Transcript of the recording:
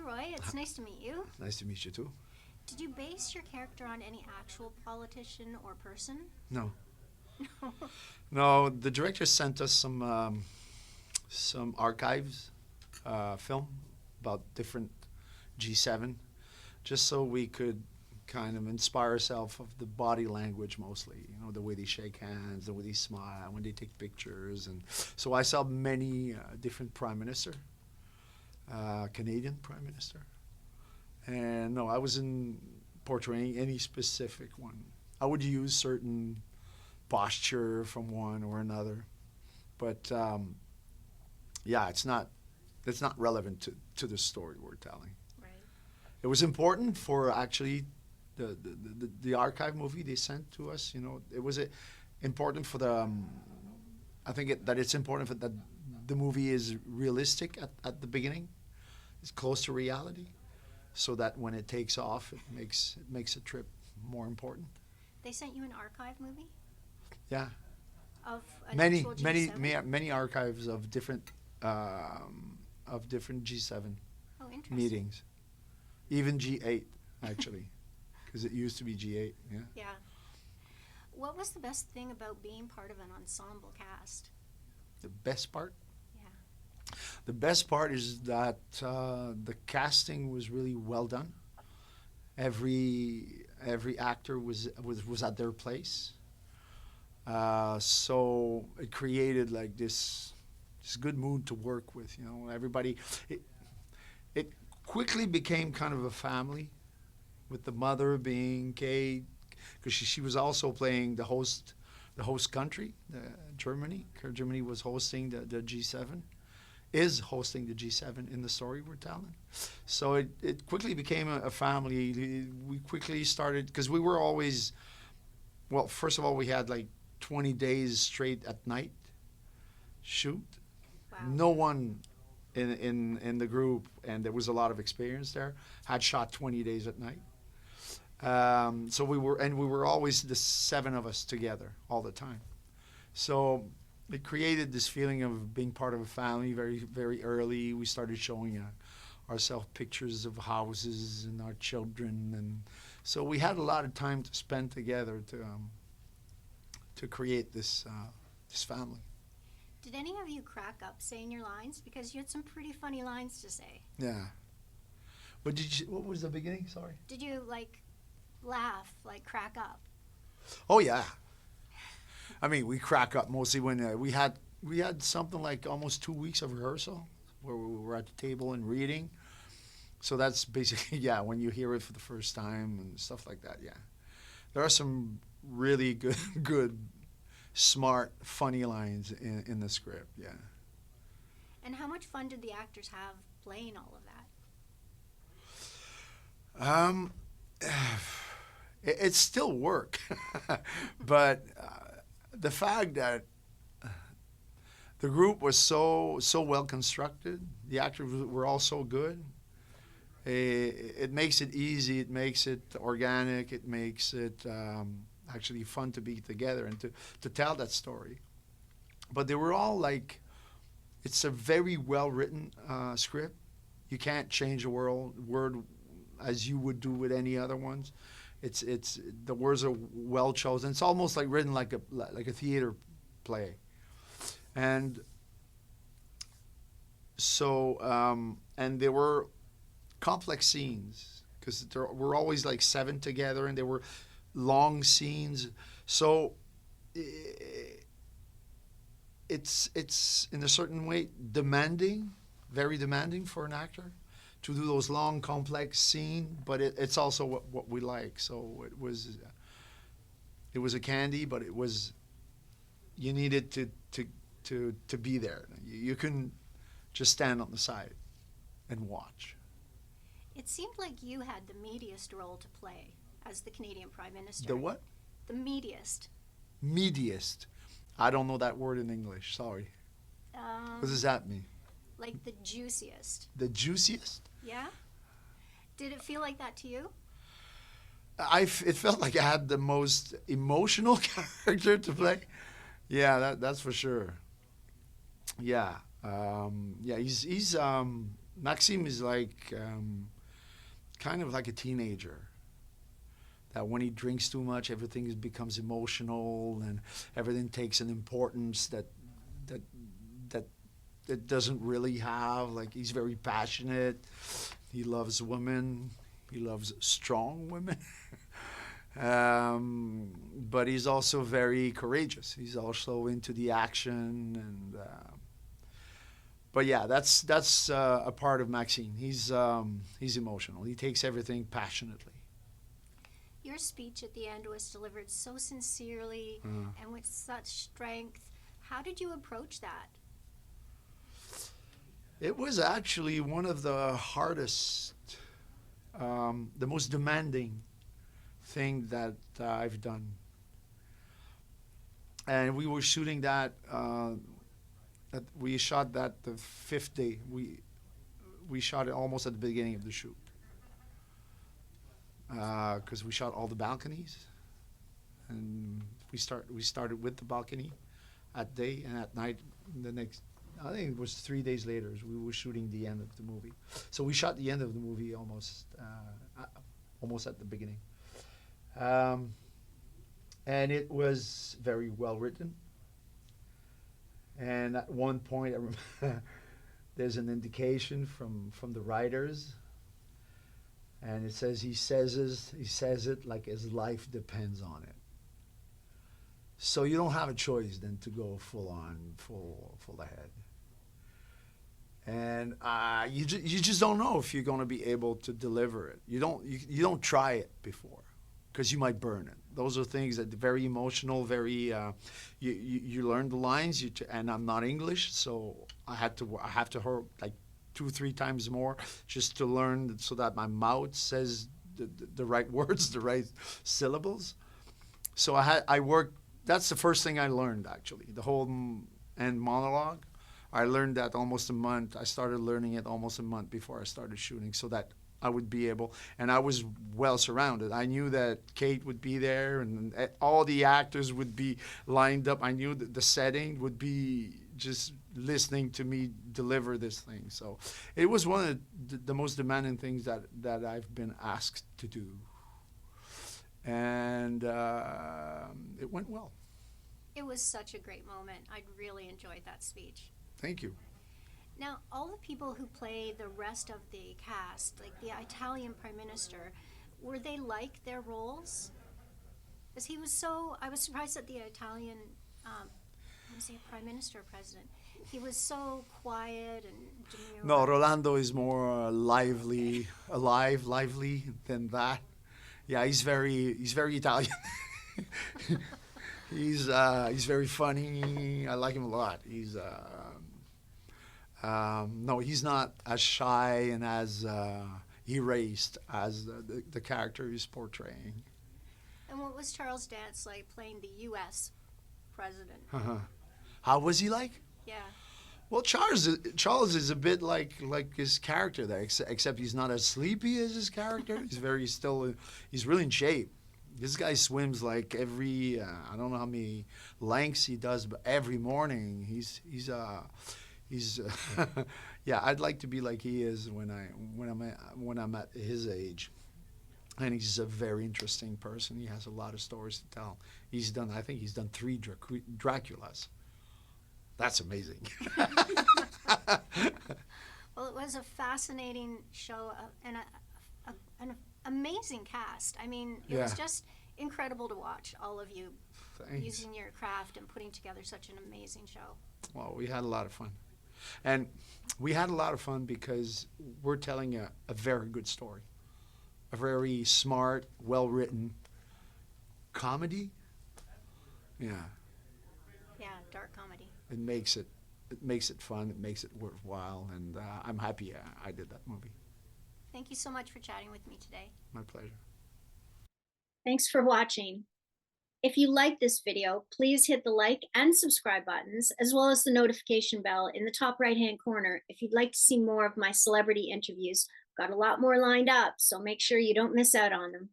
Roy. It's nice to meet you. Nice to meet you too. Did you base your character on any actual politician or person? No. No, the director sent us some archives film about different G7, just so we could kind of inspire ourselves of the body language mostly. You know, the way they shake hands, the way they smile, when they take pictures, and so I saw many different prime minister, Canadian prime minister, and no, I wasn't portraying any specific one. I would use certain posture from one or another, but yeah, it's not relevant to the story we're telling. Right. It was important for actually the archive movie they sent to us. You know, it was important for the. I think that it's important for that the movie is realistic at the beginning. It's close to reality, so that when it takes off, it makes a trip more important. They sent you an archive movie Yeah, of an many actual many G7? many archives of different G7 Oh, interesting. meetings, even G8 actually, because it used to be G8. Yeah. Yeah. What was the best thing about being part of an ensemble cast? The best part. Yeah. The best part is that the casting was really well done. Every actor was at their place. So it created like this good mood to work with. You know, everybody. It quickly became kind of a family, with the mother being Kate, because she was also playing the host country, Germany. Germany was hosting the G7, is hosting the G7 in the story we're telling. So it quickly became a family. We quickly started, because we were always, well, first of all, we had like 20 days straight at night shoot. Wow. No one in the group, and there was a lot of experience there, had shot 20 days at night. So we were always the 7 of us together all the time. So it created this feeling of being part of a family very, very early. We started showing ourselves pictures of houses and our children, and so we had a lot of time to spend together to create this family. Did any of you crack up saying your lines? Because you had some pretty funny lines to say. Yeah. What was the beginning? Sorry. Did you, laugh, crack up? Oh yeah. I mean, we crack up mostly when we had something like almost 2 weeks of rehearsal where we were at the table and reading. So that's basically, yeah, when you hear it for the first time and stuff like that. Yeah, there are some really good, smart, funny lines in the script. Yeah. And how much fun did the actors have playing all of that? It's still work, but the fact that the group was so well constructed, the actors were all so good. It makes it easy. It makes it organic. It makes it actually fun to be together and to tell that story. But they were all it's a very well written script. You can't change a word as you would do with any other ones. It's the words are well chosen. It's almost like written like a theater play, and so and there were complex scenes because there were always 7 together, and there were long scenes. So it's in a certain way demanding, very demanding for an actor to do those long, complex scenes, but it's also what we like. So it was a candy, but you needed to be there. You couldn't just stand on the side and watch. It seemed like you had the meatiest role to play as the Canadian Prime Minister. The what? The meatiest. Meatiest. I don't know that word in English. Sorry. What does that mean? Like the juiciest. The juiciest? Yeah? Did it feel like that to you? It felt like I had the most emotional character to play. Yeah, that's for sure. Yeah, yeah. He's Maxime is like kind of like a teenager. That when he drinks too much, everything becomes emotional and everything takes an importance that that it doesn't really have. Like he's very passionate. He loves women. He loves strong women. But he's also very courageous. He's also into the action and. But yeah, that's a part of Maxine. He's emotional. He takes everything passionately. Your speech at the end was delivered so sincerely and with such strength. How did you approach that? It was actually one of the hardest, the most demanding thing that I've done. And we were shooting that. We shot that the fifth day. We shot it almost at the beginning of the shoot because we shot all the balconies, and we started with the balcony at day, and at night the next. I think it was 3 days later. We were shooting the end of the movie, so we shot the end of the movie almost at the beginning, and it was very well written. And at one point, I remember there's an indication from the writers, and it says he says it like his life depends on it. So you don't have a choice then to go full ahead. And you just don't know if you're going to be able to deliver it. You don't try it before, because you might burn it. Those are things that are very emotional, very. You learn the lines, and I'm not English, so I have to hear like 2-3 times more just to learn so that my mouth says the right words, the right syllables. So I worked. That's the first thing I learned actually. The whole end monologue. I learned that almost a month. I started learning it almost a month before I started shooting, so that I would be able, and I was well surrounded. I knew that Cate would be there, and all the actors would be lined up. I knew that the setting would be just listening to me deliver this thing. So it was one of the most demanding things that I've been asked to do, and it went well. It was such a great moment. I really enjoyed that speech. Thank you. Now, all the people who play the rest of the cast, like the Italian Prime Minister, were they like their roles? Because I was surprised that the Italian, I want to say Prime Minister or President, he was so quiet and demure. No, Rolando is more lively than that. Yeah, he's very Italian. He's very funny. I like him a lot. No, he's not as shy and as erased as the character he's portraying. And what was Charles Dance like playing the U.S. president? How was he like? Yeah. Well, Charles is a bit like his character there, except he's not as sleepy as his character. He's really in shape. This guy swims like every I don't know how many lengths he does, but every morning he's yeah. I'd like to be like he is when I'm at his age. And he's a very interesting person. He has a lot of stories to tell. I think he's done 3 Draculas. That's amazing. Well, it was a fascinating show and an amazing cast. I mean, it was just incredible to watch all of you using your craft and putting together such an amazing show. Well, we had a lot of fun. And we had a lot of fun because we're telling a very good story. A very smart, well-written comedy. Yeah. Yeah, dark comedy. It makes it fun. It makes it worthwhile, and I'm happy I did that movie. Thank you so much for chatting with me today. My pleasure. Thanks for watching. If you like this video, please hit the like and subscribe buttons, as well as the notification bell in the top right-hand corner if you'd like to see more of my celebrity interviews. Got a lot more lined up, so make sure you don't miss out on them.